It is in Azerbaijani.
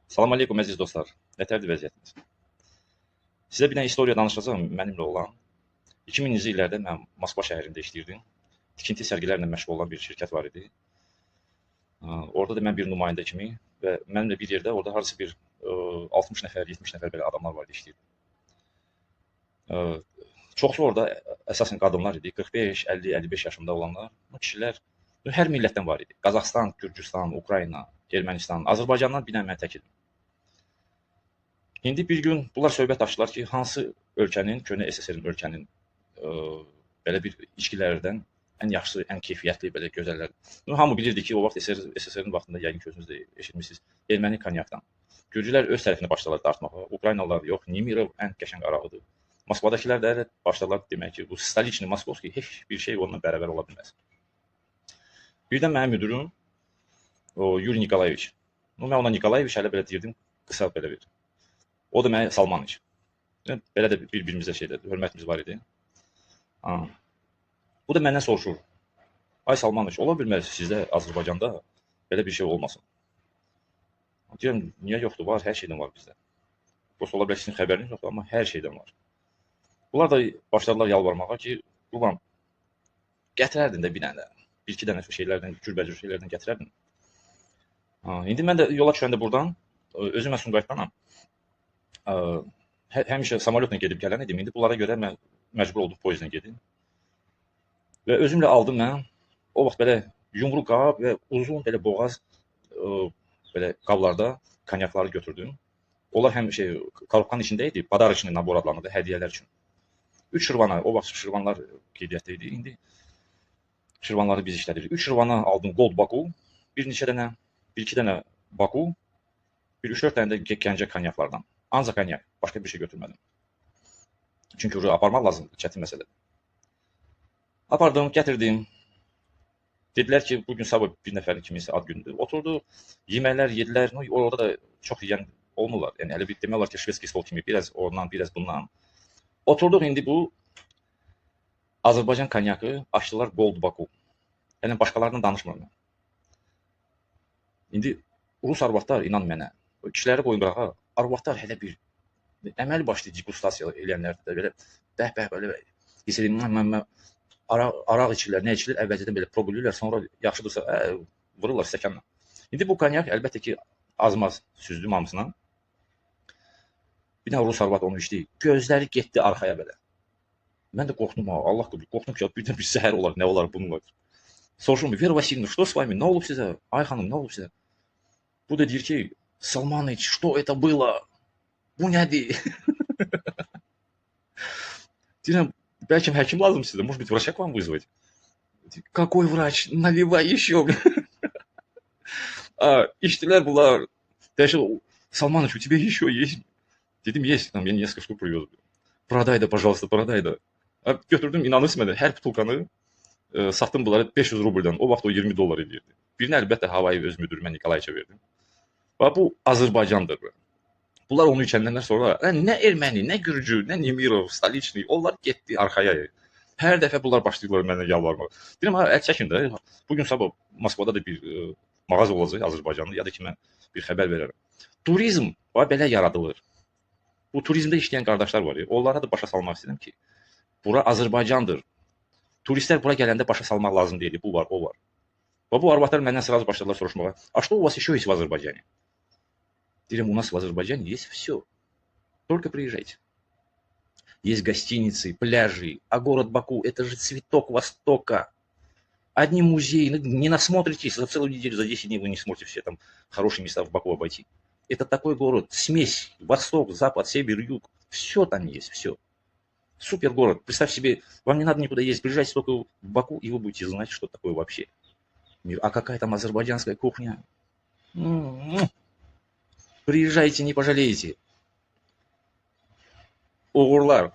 Salam aleykum əziz dostlar. Nətərdir vəziyyətiniz? Sizə bir dənə historiya danışacağım mənimlə olan. 2000-ci illərdə mən Moskva şəhərində işləyirdim. Tikinti sərgilərlə məşğul olan bir şirkət var idi. Orada da mən bir nümayəndə kimi və mənimlə bir yerdə orada hardasa bir 60 nəfər, 70 nəfər belə adamlar var idi işləyirdi. Çoxsu orada əsasən qadınlar idi. 45, 50, 55 yaşında olanlar. Bu kişilər hər millətdən var idi. Qazaxstan, Gürcüstan, Ukrayna, Ermənistan, Azərbaycandan bir dənə mən tək idim. İndi bir gün bunlar söhbət açdılar ki, hansı ölkənin, köhnə SSR-in ölkənin belə bir içkilərdən ən yaxşısı, ən keyfiyyətli, belə gözəllər. Hamı bilirdi ki, o vaxt SSR-in vaxtında yəqin ki, özünüz də eşitmisiniz, erməni konyakdan. Gürcülər öz tərəfinə başladılar dartmağa. Ukraynalılar yox, Nimirov ən qəşəng arağıdır. Moskvadakılar da başladılar demək ki, bu Stoliçni, Moskovski heç bir şey onunla bərabər ola bilməz. Birdən mənim müdürüm o Yuri Nikolayeviç. Mən ona Nikolayeviç hələ belə deyirdim, qısa belə bir. O da mənə Salmaniç. Belə də bir-birimizə hörmətimiz var idi. Bu da məndən soruşur. Ay Salmaniç, ola bilməz sizdə Azərbaycanda belə bir şey olmasın. Deyirəm, niyə yoxdur? Var, hər şeydən var bizdə. Dost ola bilər sizin xəbəriniz yoxdur, amma hər şeydən var. Bunlar da başladılar yalvarmağa ki, Qurban, gətirərdin də bir dənə, bir-iki dənə şeylərdən, cürbəcür şeylərdən gətirərdin. İndi mən də yola düşəndə buradan, özüm mən Sumqayıtdanam. Həmişə samolyotla gedib gələn idim. İndi bunlara görə mən məcbur oldum poyezdlə gedim. Və özümlə aldım mən. O vaxt belə yumru qab və uzun belə boğaz belə qablarda konyakları götürdüm. Onlar həm korobkanın içində idi, padarıçlı nabor adlanırdı, hədiyyələr üçün. 3 şırvana, o vaxt şırvanlar qeydiyyatda idi. İndi şırvanları biz işlədirik. 3 şırvana aldım Gold Baku, bir neçə dənə, bir-iki dənə Baku, bir 3-4 dənə də Gəncə konyaklardan. Ancaq konyak, başqa bir şey götürmədim. Çünki aparmaq lazımdır, çətin məsələdir. Apardım, gətirdim. Dedilər ki, bugün sabah bir nəfərin kimisi ad gündür. Oturdu, yeməklər yedilər. Orada da çox yeyən olmurlar. Yəni elə bir demək olar ki, şvedski stol kimi biraz oradan, biraz bundan. Oturduq indi bu Azərbaycan konyakı açdılar Gold Baku. Yəni başqalarından danışmıram. İndi Rus arvadlar inan mənə, kişiləri qoyun qırağa, arvadlar hələ bir əməli başlı degustasiya eləyənlərdə belə bəh-bəh belə hiss edim, araq içirlər, nə içirlər, əvvəlcədən belə probulürlər, sonra yaxşıdırsa vururlar stəkanla. İndi bu konyak əlbəttə ki, azmaz süzdüm hamısına. Bir dənə Rus arvad onu içdi, gözləri getdi arxaya belə. Mən də qorxdum, Allah qıbır, qorxdum ki, birdən bir zəhər olar, nə olar bununla. Soruşum, Vera Vasilyevna, что с вами, nə olub sizə? Ay xanım, nə olub sizə? Bu da deyir ki, Salmaniç, что это было? Bu nədir? Deyirəm, bəlkə həkim lazım sizə, может быть, врача к вам вызвать? Какой врач? Наливай еще. İçdilər bunlar. Дальше, Salmaniç, у тебя еще есть? Dedim, есть, там, я несколько штук привез. Продай да, пожалуйста, продай da. Götürdüm, inanırsın mənə, hər butulkanı satdım bunları 500 rubldan. O vaxt o 20 dollar edirdi. Birini əlbəttə havayı öz müdürümə Nikolayeviçə verdim. Bu Azərbaycandır. Bunlar onu içəndən sonra nə erməni, nə gürcü, nə Nimirov, Stoliçni, onlar getdi arxaya. Hər dəfə bunlar başlayırlar mənə yalvarmağa. Deyirəm, əl çəkin də. Bugün sabah Moskvada da bir mağaza olacaq Azərbaycanlı, ya da ki mən bir xəbər verərəm. Turizm belə yaradılır. Bu turizmdə işləyən qardaşlar var. Onlara da başa salmaq istəyirəm ki, bura Azərbaycandır. Turistlər bura gələndə başa salmaq lazım deyil. Bu var, o var. Bu arvadlar məndən sırası başladılar soruşmağa. А что у вас еще есть в Азербайджане? Deyirəm, у нас в Азербайджане есть все. Только приезжайте. Есть гостиницы, пляжи, а город Баку – это же цветок Востока. Одни музеи, не насмотритесь, за целую неделю, за 10 дней вы не сможете все там хорошие места в Баку обойти. Это такой город, смесь, Восток, Запад, Север, Юг, все там есть, все. Супер город. Представь себе, вам не надо никуда ездить, приезжайте только в Баку, и вы будете знать, что такое вообще. А какая там азербайджанская кухня? Приезжайте, не пожалеете. Уğurlar.